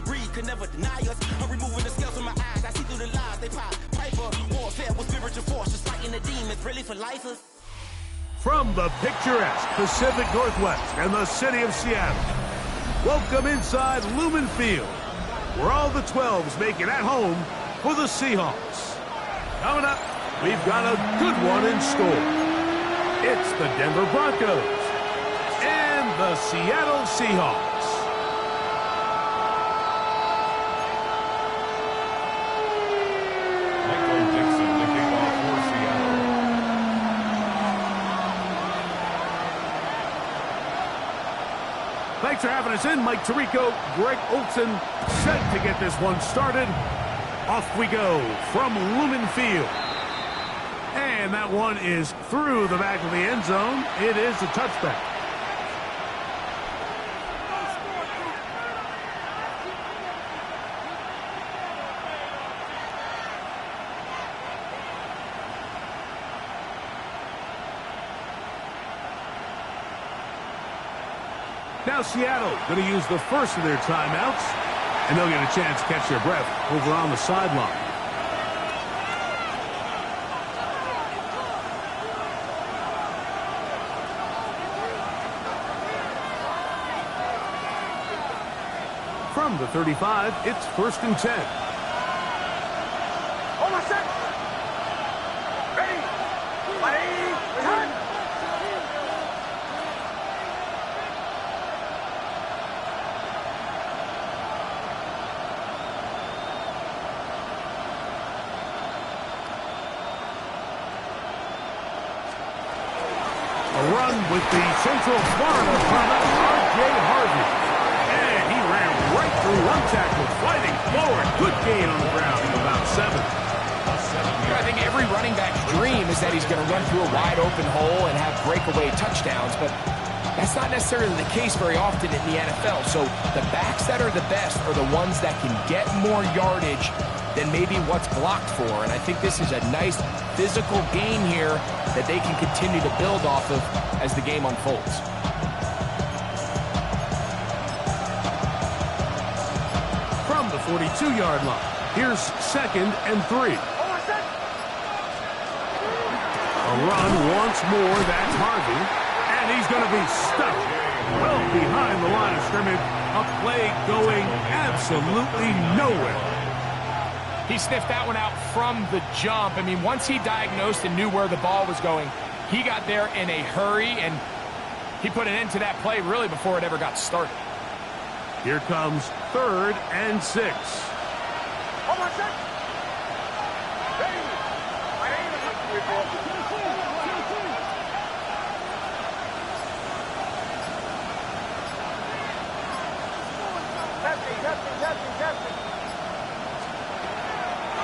human breed could never deny us. I'm removing the scales from my eyes. I see through the lies they pop. Piper, warfare with spiritual force, just fighting the demons, really for lifers. From the picturesque Pacific Northwest and the city of Seattle, welcome inside Lumen Field, where all the 12s make it at home for the Seahawks. Coming up, we've got a good one in store. It's the Denver Broncos and the Seattle Seahawks. Thanks for having us in. Mike Tirico, Greg Olson, set to get this one started. Off we go from Lumen Field. And that one is through the back of the end zone. It is a touchback. Now Seattle going to use the first of their timeouts, and they'll get a chance to catch their breath over on the sideline. From the 35, it's 1st and 10. Hold on, set. Ready. Return. A run with the Central Florida product, R.J. Harvey. And he ran right through one tackle, fighting forward. Good gain on the ground of about 7. I think every running back's dream is that he's going to run through a wide open hole and have breakaway touchdowns, but that's not necessarily the case very often in the NFL. So the backs that are the best are the ones that can get more yardage than maybe what's blocked for. And I think this is a nice physical gain here that they can continue to build off of as the game unfolds. From the 42-yard line, here's 2nd and 3. A run once more, that's Harvey, and he's going to be stuck well behind the line of scrimmage. A play going absolutely nowhere. He sniffed that one out from the jump. I mean, once he diagnosed and knew where the ball was going, he got there in a hurry, and he put an end to that play really before it ever got started. Here comes 3rd and 6. Hold on, set. Ready. My name is Testing.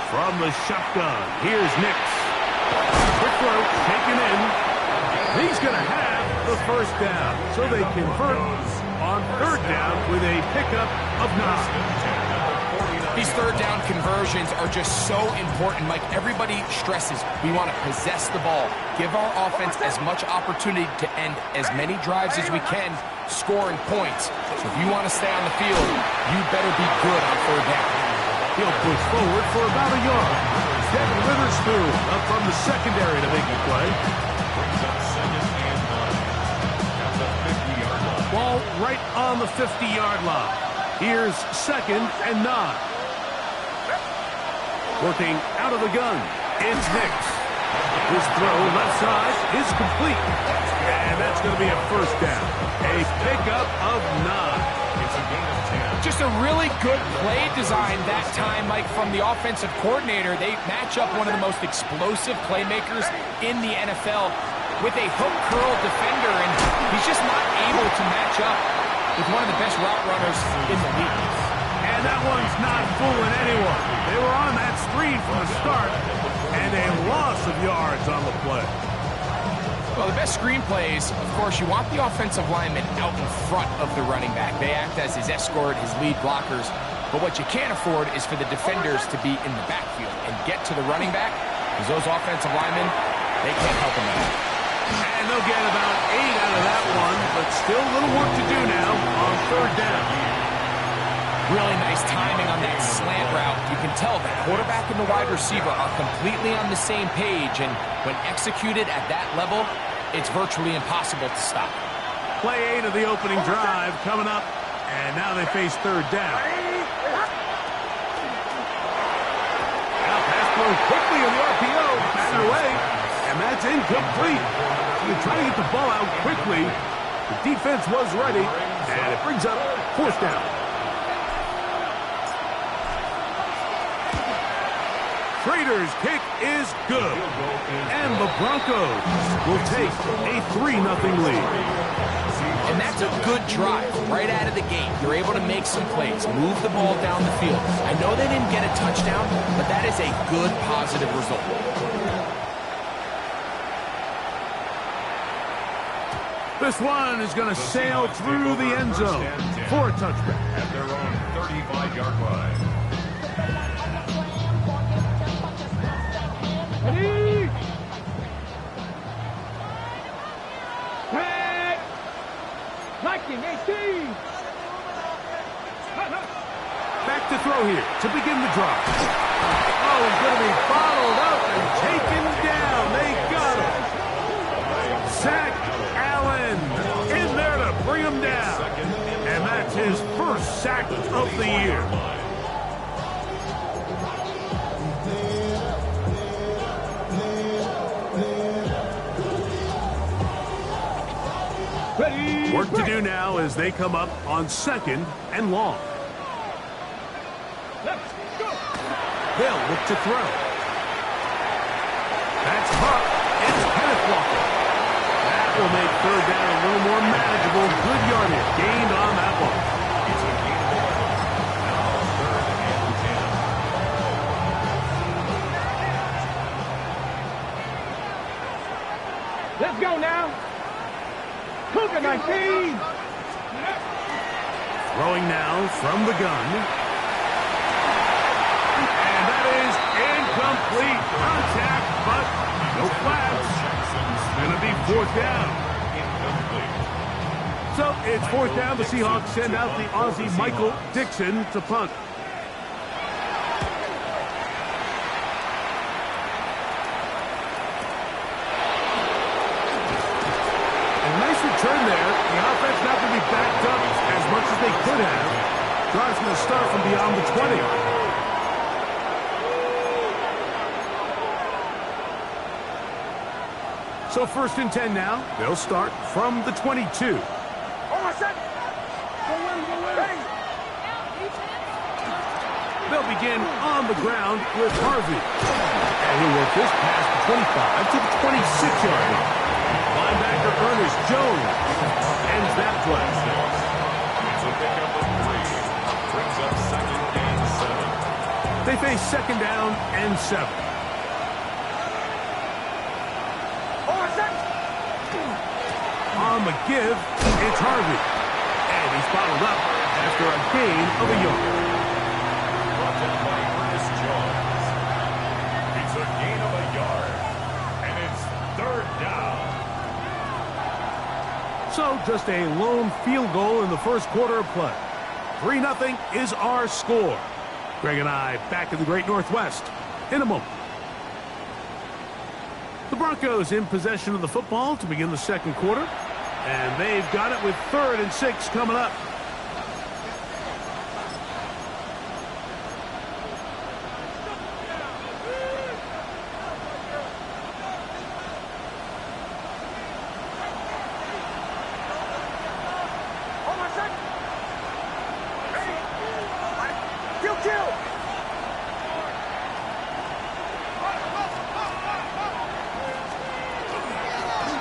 From the shotgun, here's Nix. Quick throw, taken in. He's going to have the 1st down. So they convert on 3rd down with a pickup of 9. These 3rd down conversions are just so important, Mike. Everybody stresses we want to possess the ball, give our offense as much opportunity to end as many drives as we can, scoring points. So if you want to stay on the field, you better be good on 3rd down. He'll push forward for about a yard. Devin Witherspoon up from the secondary to make the play. Ball right on the 50-yard line. Here's 2nd and 9. Working out of the gun, it's Nix. His throw left side is complete. And that's going to be a 1st down. A pickup of 9. Just a really good play design that time, Mike, from the offensive coordinator. They match up one of the most explosive playmakers in the NFL with a hook curl defender, and he's just not able to match up with one of the best route runners in the league. And that one's not fooling anyone. They were on that screen from the start, and a loss of yards on the play. Well, the best screen plays, of course, you want the offensive lineman out in front of the running back. They act as his escort, his lead blockers. But what you can't afford is for the defenders to be in the backfield and get to the running back, because those offensive linemen, they can't help him out. And they'll get about 8 out of that one, but still a little work to do now on 3rd down. Really nice timing on that slant route. You can tell the quarterback and the wide receiver are completely on the same page, and when executed at that level, it's virtually impossible to stop. Play 8 of the opening drive coming up, and now they face third down. Now pass thrown quickly in the RPO, batted away, and that's incomplete. They're trying to get the ball out quickly. The defense was ready, and it brings up fourth down. Raiders' kick is good, and the Broncos will take a 3-0 lead. And that's a good drive right out of the gate. You're able to make some plays, move the ball down the field. I know they didn't get a touchdown, but that is a good, positive result. This one is going to sail through the end zone for a touchback. At their own 35-yard line. Back to throw here to begin the drive. Oh, he's going to be bottled up and taken down. They got him. Zach Allen in there to bring him down. And that's his first sack of the year. Work to do now as they come up on second and long. They'll look to throw. That's Huck. It's Kenneth Walker. That will make third down a little more manageable. Good yardage gained on that one. It's a gain of 1. Now 3rd and 10. Let's go now. Cougar 19. Throwing now from the gun. And that is incomplete. Contact, but no flags. Going to be fourth down. So it's fourth down. The Seahawks send out the Aussie Michael Dixon to punt. Turn there. The offense not going to be backed up as much as they could have. Drive's going to start from beyond the 20. So 1st and 10 now. They'll start from the 22. They'll begin on the ground with Harvey. And he'll work this past the 25 to the 26-yard line. Linebacker Ernest Jones ends that play. It's a pickup of 3. Brings up 2nd and 7. They face 2nd down and 7. On the give, it's Harvey. And he's bottled up after a gain of a yard. Brought in by Ernest Jones. It's a gain of a yard. And it's 3rd down. So just a lone field goal in the first quarter of play. 3-0 is our score. Greg and I back in the Great Northwest in a moment. The Broncos in possession of the football to begin the second quarter. And they've got it with 3rd and 6 coming up.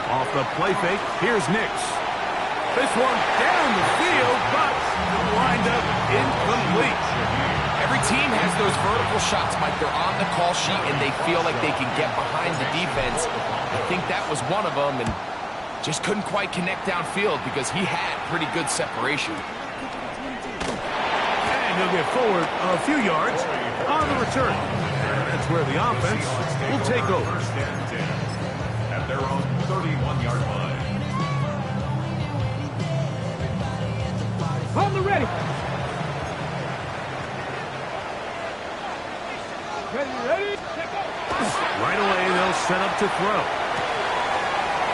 Off the play fake, here's Nix. This one down the field, but lined up incomplete. Every team has those vertical shots, Mike. They're on the call sheet, and they feel like they can get behind the defense. I think that was one of them, and just couldn't quite connect downfield because he had pretty good separation. And he'll get forward a few yards on the return. That's where the offense will take over. 1st and 10. At their own 31-yard line. On the ready. Right away, they'll set up to throw.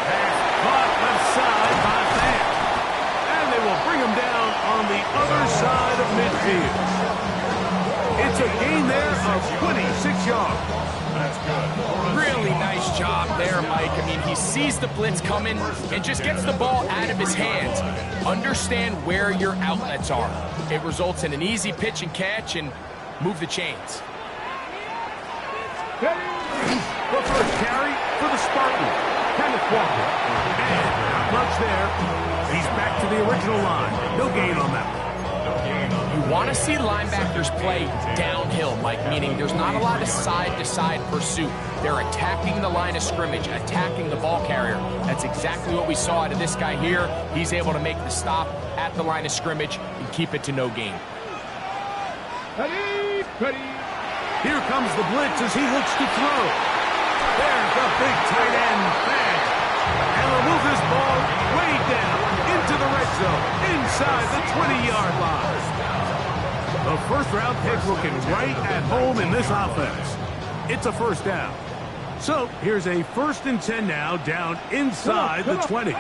Pass caught left side by Van. And they will bring him down on the other side of midfield. It's a gain there of 26 yards. That's good. Really nice job there, Mike. I mean, he sees the blitz coming and just gets the ball out of his hands. Understand where your outlets are. It results in an easy pitch and catch and move the chains. The first carry for the Spartans, Kenneth Walker. And not much there. He's back to the original line. No gain on that one. You want to see linebackers play downhill, Mike, meaning there's not a lot of side-to-side pursuit. They're attacking the line of scrimmage, attacking the ball carrier. That's exactly what we saw out of this guy here. He's able to make the stop at the line of scrimmage and keep it to no gain. Here comes the blitz as he looks to throw. There's the big tight end, Van. And will move this ball way down into the red zone, inside the 20-yard line. The first-round pick looking right at home in this offense. It's a first down. So here's a 1st and 10 now, down inside the 20.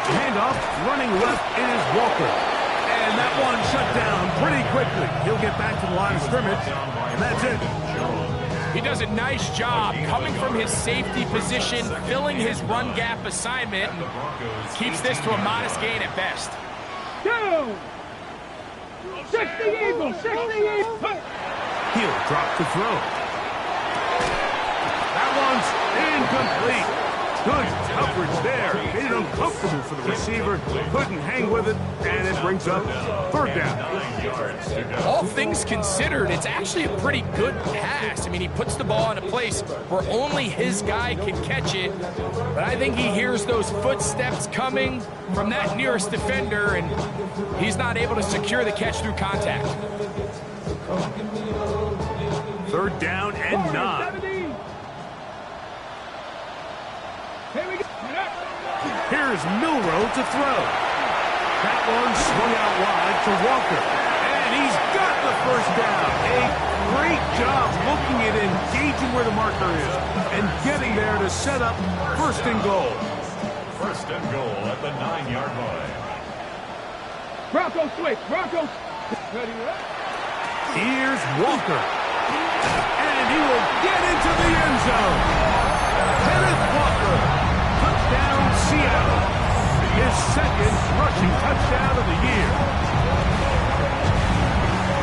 Handoff, running left is Walker. And that one shut down pretty quickly. He'll get back to the line of scrimmage, and that's it. He does a nice job coming from his safety position, filling his run gap assignment, and keeps this to a modest gain at best. 60 Eagles, 60 Eagles. He'll drop to throw. That one's incomplete. Good coverage there. Made it uncomfortable for the receiver. Couldn't hang with it, and it brings up 3rd down. All things considered, it's actually a pretty good pass. I mean, he puts the ball in a place where only his guy can catch it. But I think he hears those footsteps coming from that nearest defender, and he's not able to secure the catch through contact. 3rd down and 9. Here's Milrow to throw. That one swung out wide to Walker. And he's got the first down. A great job looking at engaging where the marker is and getting there to set up 1st and goal. 1st and goal at the 9-yard line. Broncos switch, Broncos. Here's Walker. And he will get into the end zone. Kenneth Walker. Touchdown, Seattle. His 2nd rushing touchdown of the year.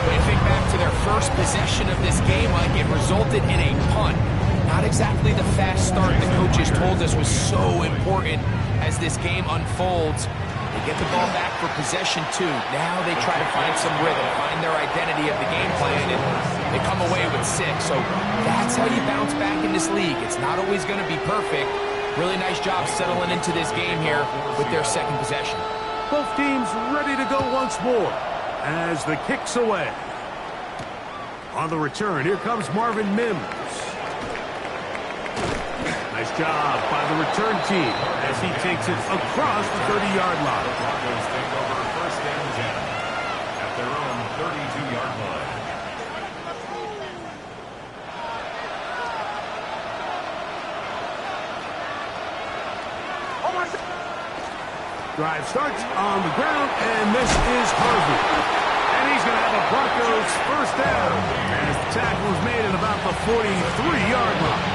When you think back to their first possession of this game, like it resulted in a punt. Not exactly the fast start the coaches told us was so important as this game unfolds. They get the ball back for possession 2. Now they try to find some rhythm, find their identity of the game plan, and they come away with 6. So that's how you bounce back in this league. It's not always going to be perfect. Really nice job settling into this game here with their 2nd possession. Both teams ready to go once more as the kick's away. On the return, here comes Marvin Mims. Nice job by the return team as he takes it across the 30-yard line. The Broncos take over 1st and 10 at their own 32-yard line. Drive starts on the ground, and this is Harvey. And he's going to have a Broncos 1st down as the tackle is made at about the 43-yard line.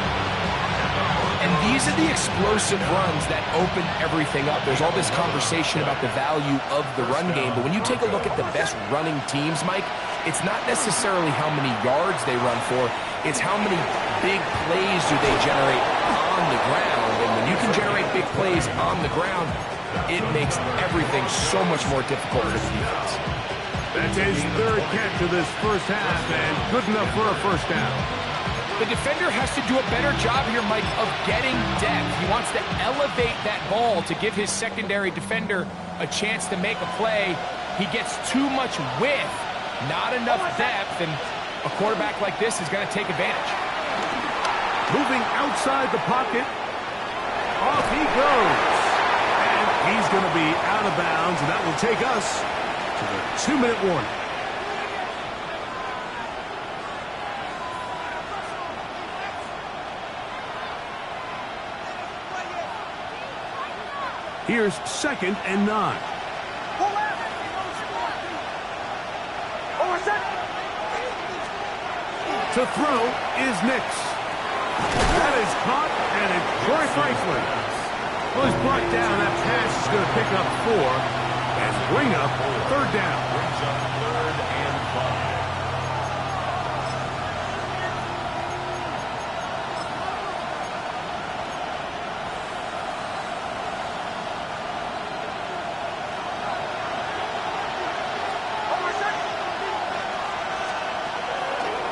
And these are the explosive runs that open everything up. There's all this conversation about the value of the run game, but when you take a look at the best running teams, Mike, it's not necessarily how many yards they run for, it's how many big plays do they generate on the ground. And when you can generate big plays on the ground, it makes everything so much more difficult for the defense. That's his 3rd catch of this 1st half, and good enough for a 1st down. The defender has to do a better job here, Mike, of getting depth. He wants to elevate that ball to give his secondary defender a chance to make a play. He gets too much width, not enough depth, and a quarterback like this is going to take advantage. Moving outside the pocket, off he goes. And he's going to be out of bounds, and that will take us to the 2-minute warning. Here's 2nd and 9. To throw is Nix. That is caught, and it's Troy Franklin. Well, he's brought down. That pass is going to pick up 4 and bring up 3rd down. Brings up 3rd and 5.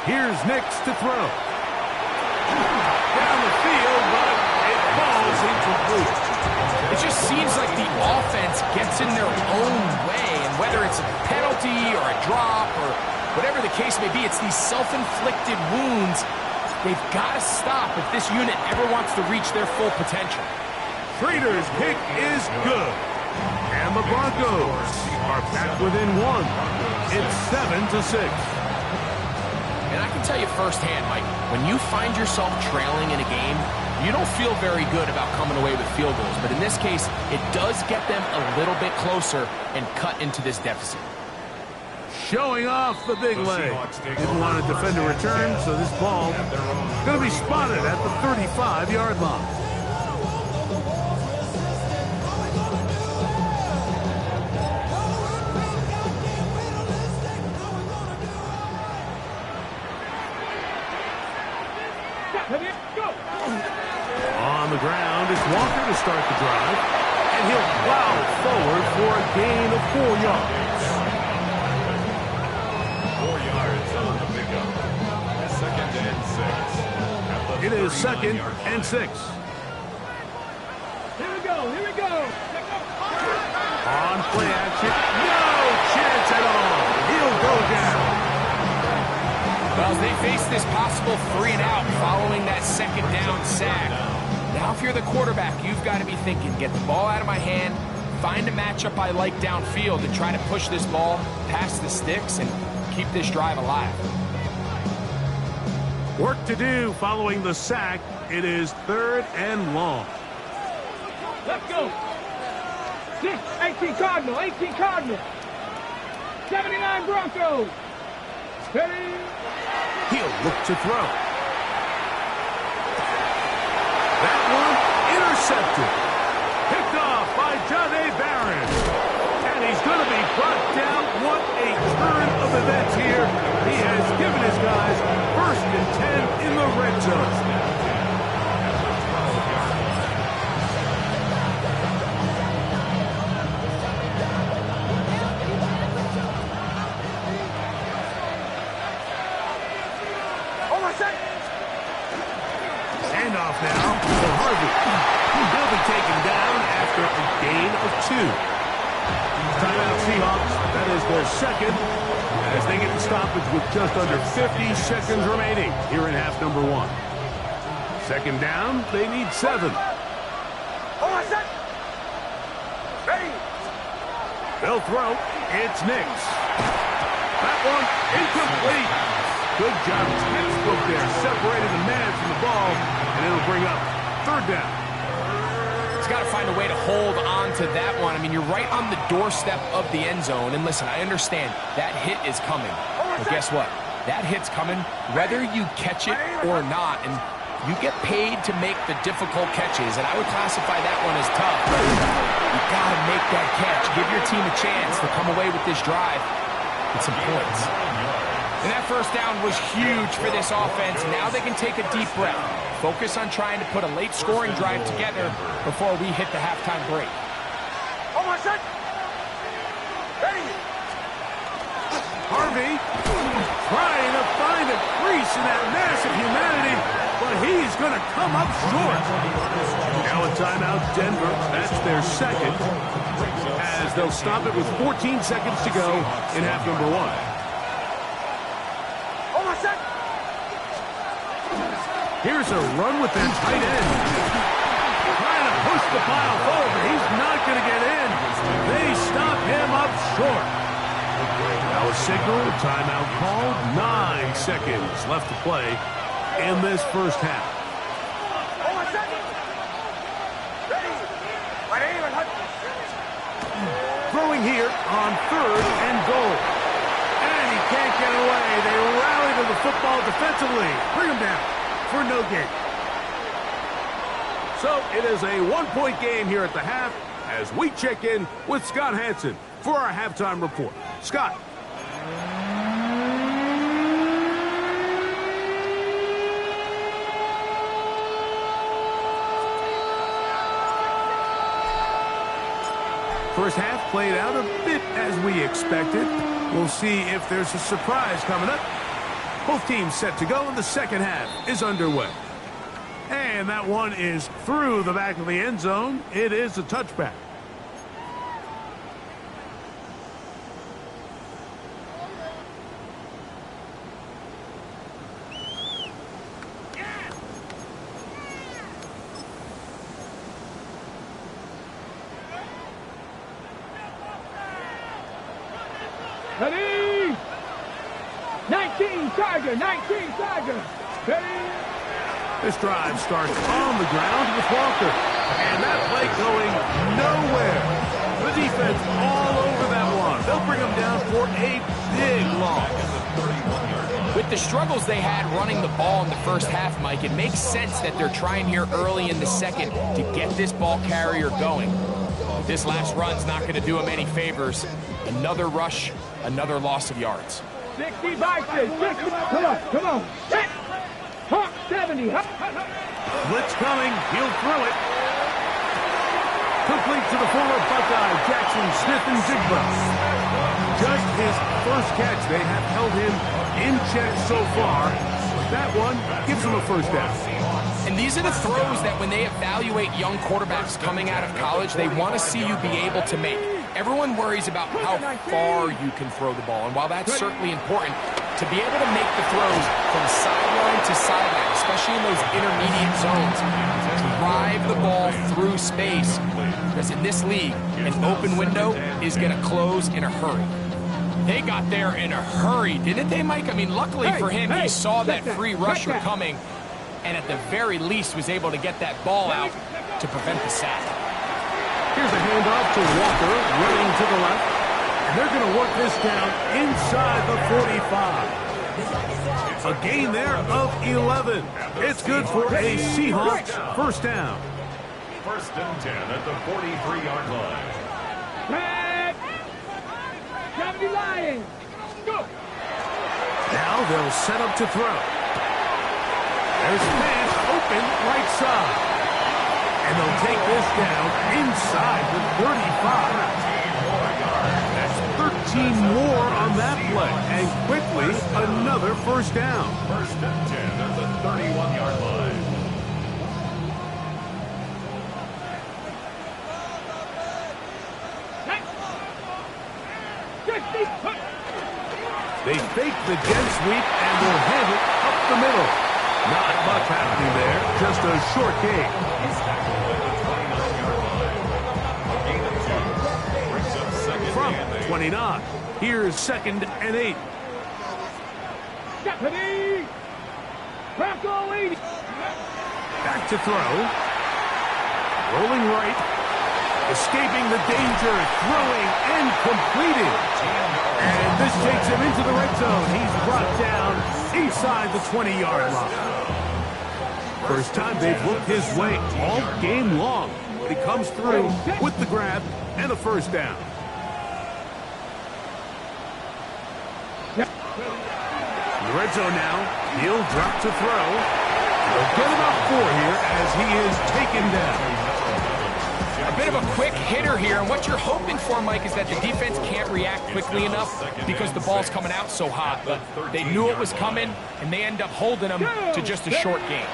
Here's Nix to throw. Down the field, but it falls incomplete. It just seems like the offense gets in their own way, and whether it's a penalty or a drop or whatever the case may be, it's these self-inflicted wounds. They've got to stop if this unit ever wants to reach their full potential. Trader's kick is good. And the Broncos are back within 1. It's 7-6. And I can tell you firsthand, Mike, when you find yourself trailing in a game, you don't feel very good about coming away with field goals. But in this case, it does get them a little bit closer and cut into this deficit. Showing off the big leg. Didn't want to defend a return, so this ball is going to be spotted at the 35-yard line. On the ground, it's Walker to start the drive, and he'll plow forward for a gain of 4 yards. 4 yards on the pickup. 2nd and 6. It is 2nd and 6. Here we go. Here we go. On play action, no chance at all. He'll go down. Well, as they face this possible 3-and-out following that 2nd down sack. Now, if you're the quarterback, you've got to be thinking, get the ball out of my hand, find a matchup I like downfield, and try to push this ball past the sticks and keep this drive alive. Work to do following the sack. It is 3rd and long. Let's go. 18 Cardinal. 18 Cardinal. 79 Broncos. Ready? He'll look to throw. That one intercepted. Picked off by John A. Barron. And he's going to be brought down. What a turn of events here. He has given his guys 1st and 10 in the red zone. Handoff now to Harvey. He'll be taken down after a gain of 2. Timeout Seahawks. That is their 2nd as they get the stoppage with just under 50 seconds remaining here in half number 1. 2nd down, they need 7. Ready? They'll throw. It's Nix. That one incomplete. Good job, textbook there, separating the man from the ball, and it'll bring up 3rd down. He's got to find a way to hold on to that one. I mean, you're right on the doorstep of the end zone, and listen, I understand that hit is coming, but guess what? That hit's coming whether you catch it or not, and you get paid to make the difficult catches, and I would classify that one as tough, but you got to make that catch. Give your team a chance to come away with this drive with some points. And that 1st down was huge for this offense. Now they can take a deep breath. Focus on trying to put a late scoring drive together before we hit the halftime break. Ready? Harvey trying to find a crease in that mass of humanity, but he's going to come up short. Now a timeout, Denver. That's their 2nd, as they'll stop it with 14 seconds to go in half number 1. Here's a run with that tight end. Trying to push the pile forward, but he's not going to get in. They stop him up short. Now a signal, timeout called. 9 seconds left to play in this 1st half. Ready? on 3rd and goal. And he can't get away. They rally to the football defensively. Bring him down for no gain. So it is a 1-point game here at the half as we check in with Scott Hansen for our halftime report. Scott. First half played out a bit as we expected. We'll see if there's a surprise coming up. Both teams set to go, and the second half is underway. And that one is through the back of the end zone. It is a touchback. Ready? 19 Tiger, 19 Tiger. Ready? This drive starts on the ground with Walker. And that play going nowhere. The defense all over that one. They'll bring him down for a big loss. With the struggles they had running the ball in the first half, Mike, it makes sense that they're trying here early in the second to get this ball carrier going. This last run's not going to do him any favors. Another rush, another loss of yards. 60 boxes. 60. Come on. Set. Hawk 70. Blitz coming. He'll throw it. Complete to the former Buckeye, Jackson Smith-Njigba. Just his first catch. They have held him in check so far. That one gives him a first down. And these are the throws that when they evaluate young quarterbacks coming out of college, they want to see you be able to make. Everyone worries about how far you can throw the ball. And while that's certainly important, to be able to make the throws from sideline to sideline, especially in those intermediate zones, drive the ball through space. Because in this league, an open window is going to close in a hurry. They got there in a hurry, didn't they, Mike? I mean, luckily for him, he saw that free rusher coming, and at the very least was able to get that ball out to prevent the sack. Here's a handoff to Walker, running to the left. And they're going to work this down inside the 45. A gain there of 11. It's good for a Seahawks first down. 1st and 10 at the 43-yard line. Red. 70 Lions. Go. Now they'll set up to throw. There's pass open right side. And they'll take this down inside the 35. That's 13 more on that play. And quickly, another first down. 1st and 10 at the 31-yard line. They fake the jet sweep and will hand it up the middle. Not much happening there, just a short gain. From 29, here's 2nd and 8. Stephanie! Bronco 80! Back to throw. Rolling right. Escaping the danger, throwing and completing. And this takes him into the red zone. He's brought down inside the 20-yard line. First time they've looked his way all game long. But he comes through with the grab and a first down. In the red zone now, he'll drop to throw. They'll get about 4 here as he is taken down. A bit of a quick hitter here, and what you're hoping for, Mike, is that the defense can't react quickly enough because the ball's coming out so hot. But they knew it was coming, and they end up holding them to just a short game.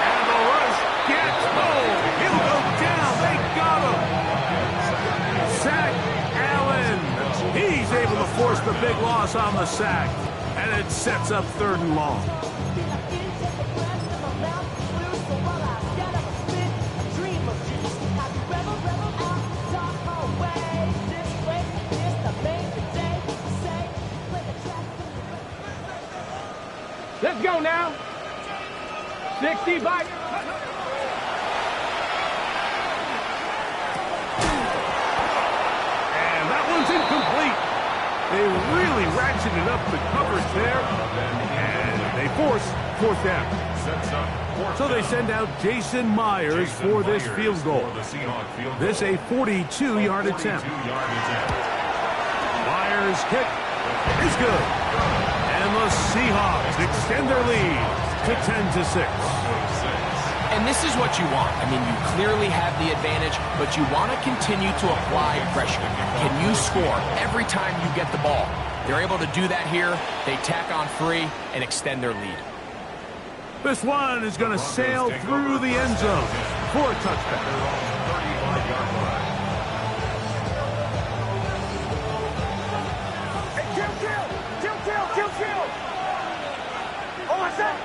And the rush gets low. He'll go down. They got him. Sack Allen. He's able to force the big loss on the sack, and it sets up 3rd and long. Let's go now. 60 by. mixing it up the coverage there. And they force fourth down. So they send out Jason Myers for this field goal. This a 42-yard attempt. Myers' kick is good. And the Seahawks extend their lead to 10-6. And this is what you want. I mean, you clearly have the advantage, but you want to continue to apply pressure. Can you score every time you get the ball? They're able to do that here. They tack on 3 and extend their lead. This one is going to sail through the end zone for a touchback. Kill! Oh, what's that?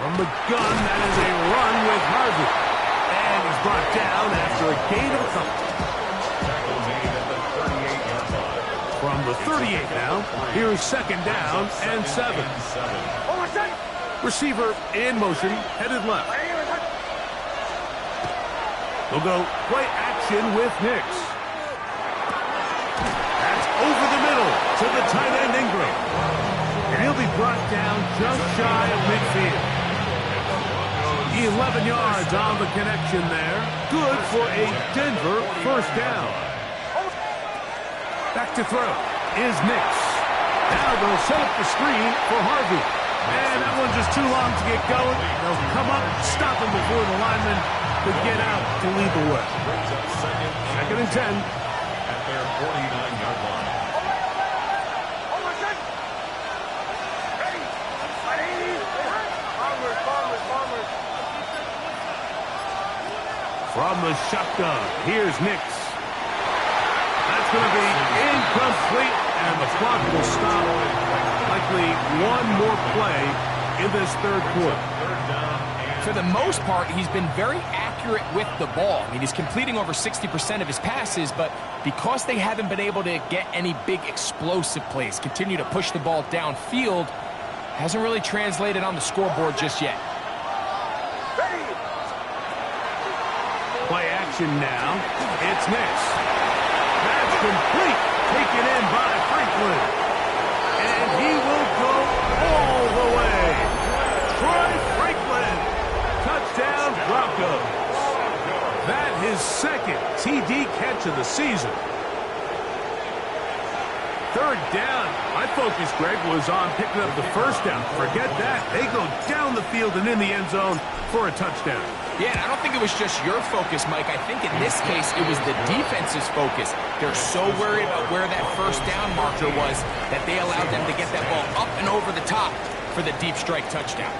From the gun, that is a run with Harvey. And he's brought down after a gain of a couple. From the 38 now, here's second down and 7. Oh, what's that? Receiver in motion, headed left. They'll go play action with Nix. That's over the middle to the tight end Ingram. And he'll be brought down just shy of midfield. 11 yards on the connection there. Good for a Denver first down. Back to throw is Nix. Now they'll set up the screen for Harvey. And that one's just too long to get going. They'll come up, stop him before the lineman could get out to lead the way. Second and 10. At their 49-yard line. From the shotgun, here's Nix. That's going to be incomplete, and the clock will stop. Likely one more play in this third quarter. For the most part, he's been very accurate with the ball. I mean, he's completing over 60% of his passes, but because they haven't been able to get any big explosive plays, continue to push the ball downfield, hasn't really translated on the scoreboard just yet. Play action now. It's Nix. That's complete. Taken in by Franklin. And he will go all the way. Troy Franklin. Touchdown Broncos. That his second TD catch of the season. Third down. My focus, Greg, was on picking up the first down. Forget that. They go down the field and in the end zone for a touchdown. Yeah, I don't think it was just your focus, Mike. I think in this case, it was the defense's focus. They're so worried about where that first down marker was that they allowed them to get that ball up and over the top for the deep strike touchdown.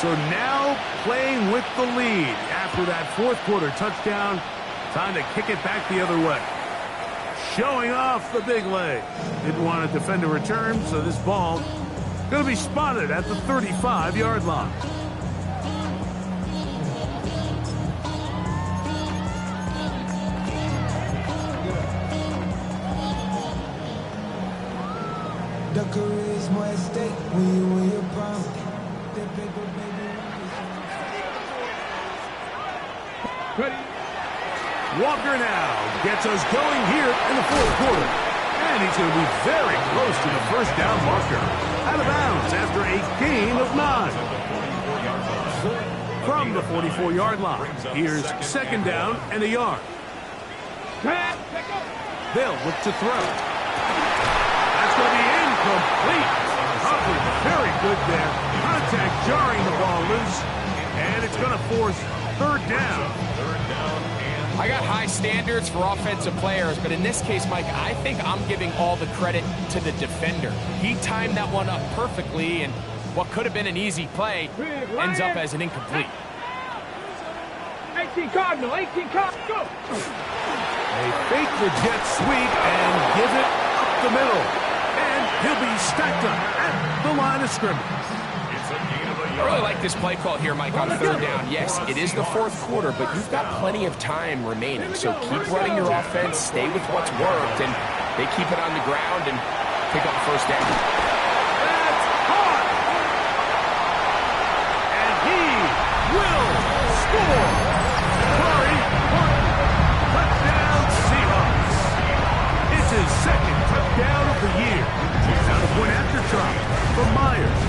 So now playing with the lead after that fourth quarter touchdown. Time to kick it back the other way. Showing off the big leg. Didn't want to defend a return, so this ball going to be spotted at the 35-yard line. The career is more at stake when you win your prime. Walker now gets us going here in the fourth quarter. And he's going to be very close to the first down marker. Out of bounds after a gain of 9. From the 44-yard line, here's second down and a yard. They'll look to throw. That's going to be incomplete. Hubbard, very good there. Contact jarring the ball loose. And it's going to force third down. I got high standards for offensive players, but in this case, Mike, I think I'm giving all the credit to the defender. He timed that one up perfectly, and what could have been an easy play ends up as an incomplete. 18 Cardinal, 18 Cardinal, go! They fake the jet sweep and give it up the middle. And he'll be stacked up at the line of scrimmage. I really like this play call here, Mike, on third down. Yes, it is the fourth quarter, but you've got plenty of time remaining. So keep running your offense, stay with what's worked, and they keep it on the ground and pick up the first down. That's caught! And he will score! Curry, touchdown Seahawks! It's his second touchdown of the year. Now the point after drop from Myers.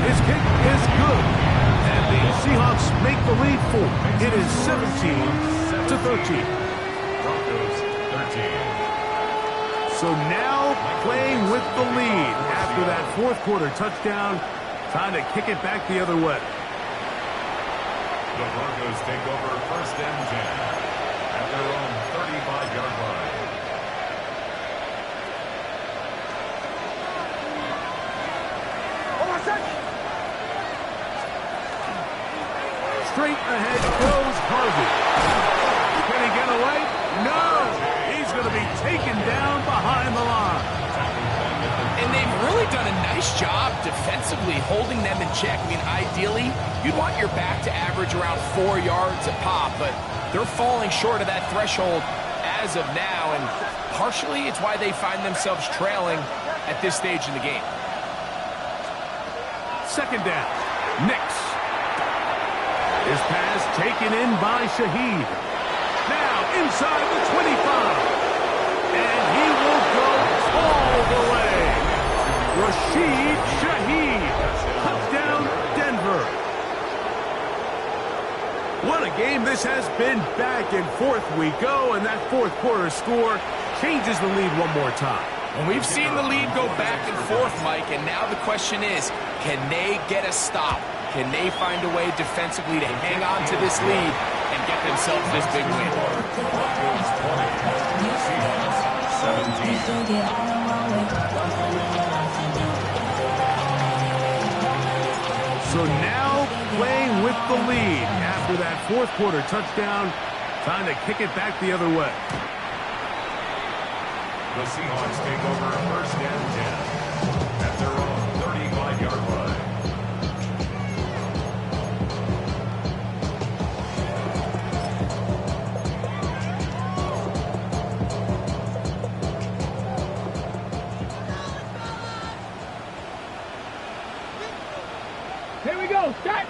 His kick is good. And the Seahawks make the lead 4. It is 17-13. Broncos 13. So now playing with the lead after that fourth quarter touchdown, trying to kick it back the other way. The Broncos take over first and 10 at their own 35-yard line. Straight ahead goes Harvey. Can he get away? No! He's going to be taken down behind the line. And they've really done a nice job defensively holding them in check. I mean, ideally, you'd want your back to average around 4 yards a pop, but they're falling short of that threshold as of now, and partially it's why they find themselves trailing at this stage in the game. Second down. Nix. His pass taken in by Shaheed. Now inside the 25. And he will go all the way. Rashid Shaheed. Touchdown, Denver. What a game this has been. Back and forth we go, and that fourth quarter score changes the lead one more time. And we've seen the lead go back and forth, Mike, and now the question is, can they get a stop? Can they find a way defensively to hang on to this lead and get themselves this big win? Broncos 20, Seahawks 17. So now playing with the lead after that fourth quarter touchdown, trying to kick it back the other way. The Seahawks take over first and 10 at their own 35-yard line. Here we go. Start.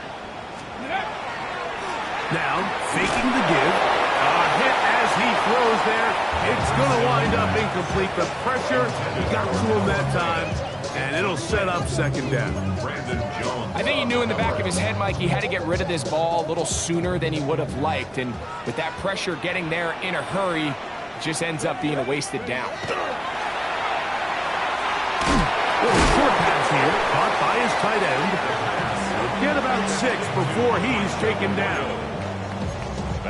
Now, faking the give. A hit as he throws there. It's going to wind up incomplete. The pressure got to him that time, and it'll set up second down. Brandon Jones. I think he knew in the back of his head, Mike, he had to get rid of this ball a little sooner than he would have liked. And with that pressure getting there in a hurry, it just ends up being a wasted down. Little short pass here, caught by his tight end. He'll get about 6 before he's taken down.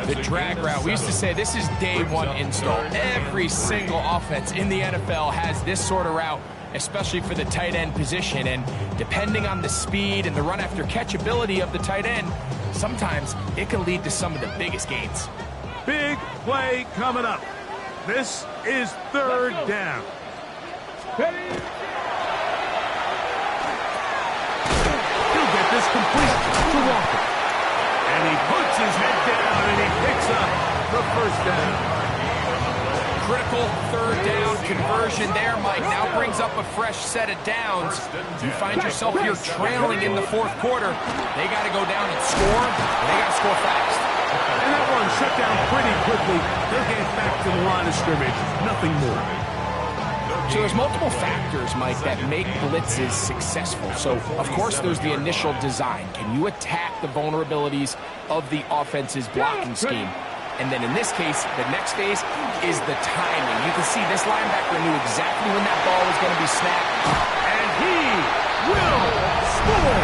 The drag route, we used to say this is day one install. Every single offense in the NFL has this sort of route, especially for the tight end position. And depending on the speed and the run after catch ability of the tight end, sometimes it can lead to some of the biggest gains. Big play coming up. This is third down. Ready? He'll get this complete to Walker. And he puts his head down and he picks up the first down. Critical third down conversion there, Mike. Now brings up a fresh set of downs. You find yourself here trailing in the fourth quarter. They got to go down and score. They got to score fast. And that one shut down pretty quickly. They'll get back to the line of scrimmage. Nothing more. So there's multiple factors, Mike, that make blitzes successful. So, of course, there's the initial design. Can you attack the vulnerabilities of the offense's blocking scheme? And then in this case, the next phase is the timing. You can see this linebacker knew exactly when that ball was going to be snapped. And he will score.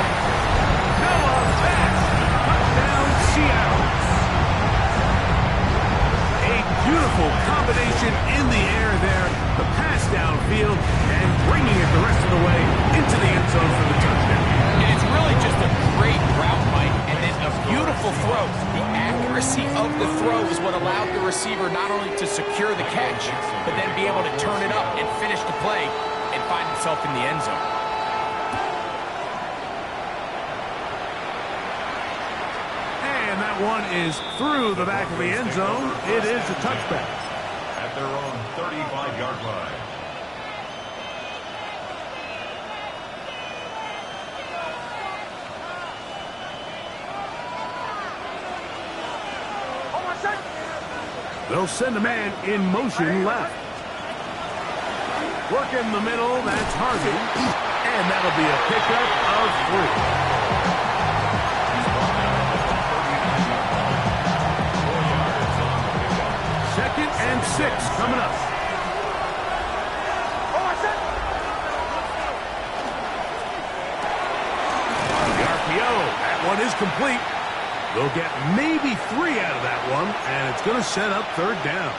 Noah Fast. Touchdown, Seattle. A beautiful combination in the air there. The pass downfield and bringing it the rest of the way into the end zone for the touchdown. And it's really just a great route, Mike, and then a beautiful throw. The accuracy of the throw is what allowed the receiver not only to secure the catch, but then be able to turn it up and finish the play and find himself in the end zone. And that one is through the back of the end zone. It is a touchback. At their their own 35-yard line. They'll send a man in motion left. Work in the middle, that's Harvey. And that'll be a pickup of 3. Second and 6 coming up. The RPO, that one is complete. They'll get maybe 3 out of that one, and it's going to set up third down.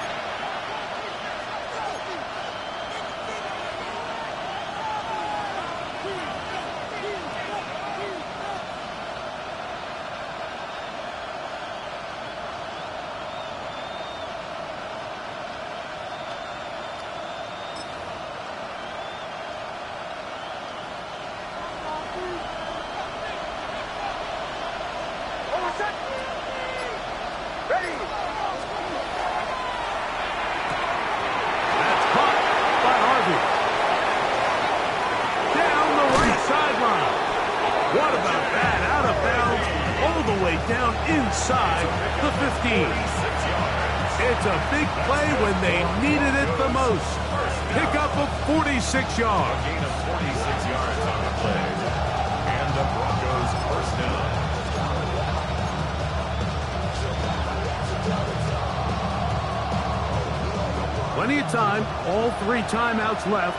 What about that? Out of bounds, all the way down inside the 15. It's a big play when they needed it the most. Pickup of 46 yards. Gain of 46 yards on the play. And the Broncos first down. Plenty of time, all 3 timeouts left.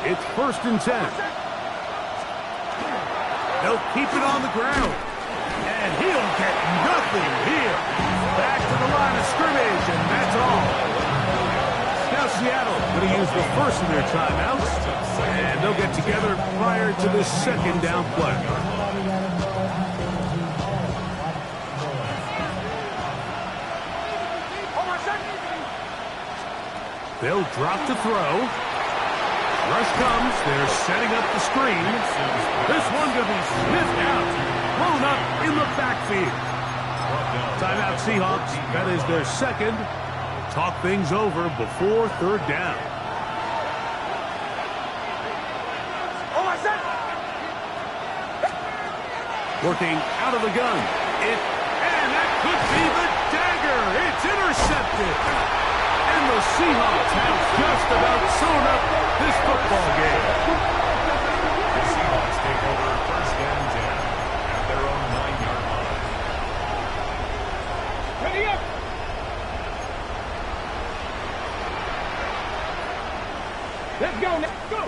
It's 1st and 10. They'll keep it on the ground. And he'll get nothing here. Back to the line of scrimmage, and that's all. Now Seattle going to use the first of their timeouts. And they'll get together prior to the second down play. They'll drop to throw. Rush comes. They're setting up the screen. This one going to be sniffed out. Blown up in the backfield. Timeout Seahawks. That is their second. Talk things over before third down. Working out of the gun. And that could be the dagger. It's intercepted. And the Seahawks have just about sewn up this football game. The Seahawks take over 1st and 10 at their own 9-yard line. Ready up. Let's go. Let's go.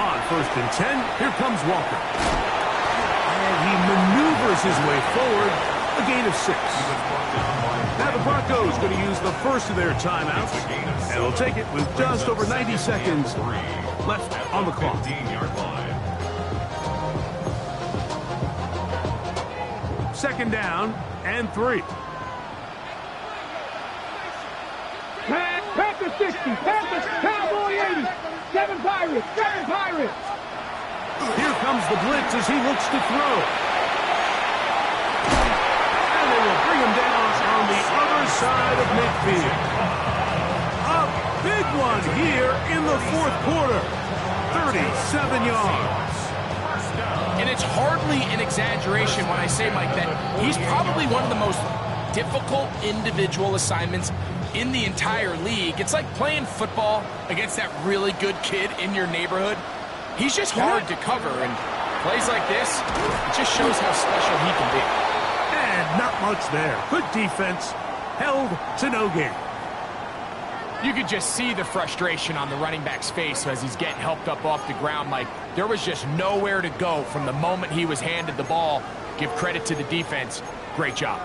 On 1st and 10, here comes Walker. And he maneuvers his way forward. A gain of 6. Now the Broncos going to use the first of their timeouts, and they'll take it with just over 90 seconds left on the clock. 15-yard line. 2nd down and 3. Panther 60, Panthers, Cowboy 80, 7 Pirates, 7 Pirates. Here comes the blitz as he looks to throw. And they will bring him down on the other side of midfield. A big one here in the 4th quarter. 37 yards. And it's hardly an exaggeration when I say, Mike, that he's probably one of the most difficult individual assignments in the entire league. It's like playing football against that really good kid in your neighborhood. He's just hard to cover, and plays like this, it just shows how special he can be. And not much there. Good defense. Held to no gain. You could just see the frustration on the running back's face as he's getting helped up off the ground. Mike, there was just nowhere to go from the moment he was handed the ball. Give credit to the defense. Great job.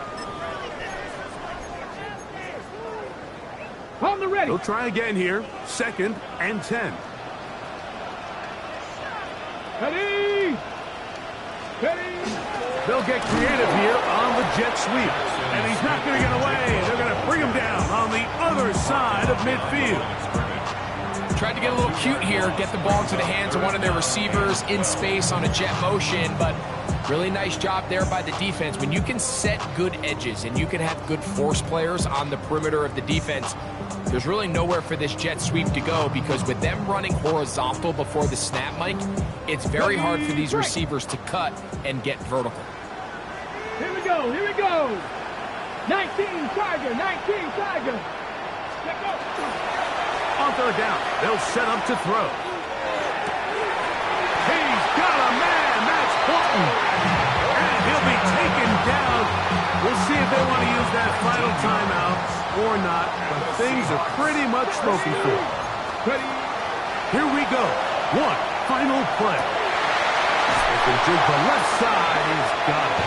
On the ready. They'll try again here. 2nd and 10. Ready. Ready. They'll get creative here on the jet sweep. And he's not going to get away. They're going to bring him down on the other side of midfield. Tried to get a little cute here, get the ball into the hands of one of their receivers in space on a jet motion, but really nice job there by the defense. When you can set good edges and you can have good force players on the perimeter of the defense, There's really nowhere for this jet sweep to go because with them running horizontal before the snap, Mike, it's very hard for these receivers to cut and get vertical. Here we go, here we go. 19 Tiger, 19 Tiger. Let go. On third down, they'll set up to throw. He's got a man, that's Horton. And he'll be taken down. We'll see if they want to use that final timeout or not, but things are pretty much spoken for. Ready? Here we go. One final play. Looking to the left side, he's got it.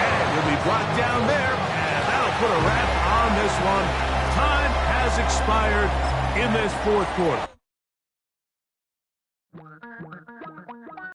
And he'll be brought down there, and that'll put a wrap on this one. Time has expired in this fourth quarter.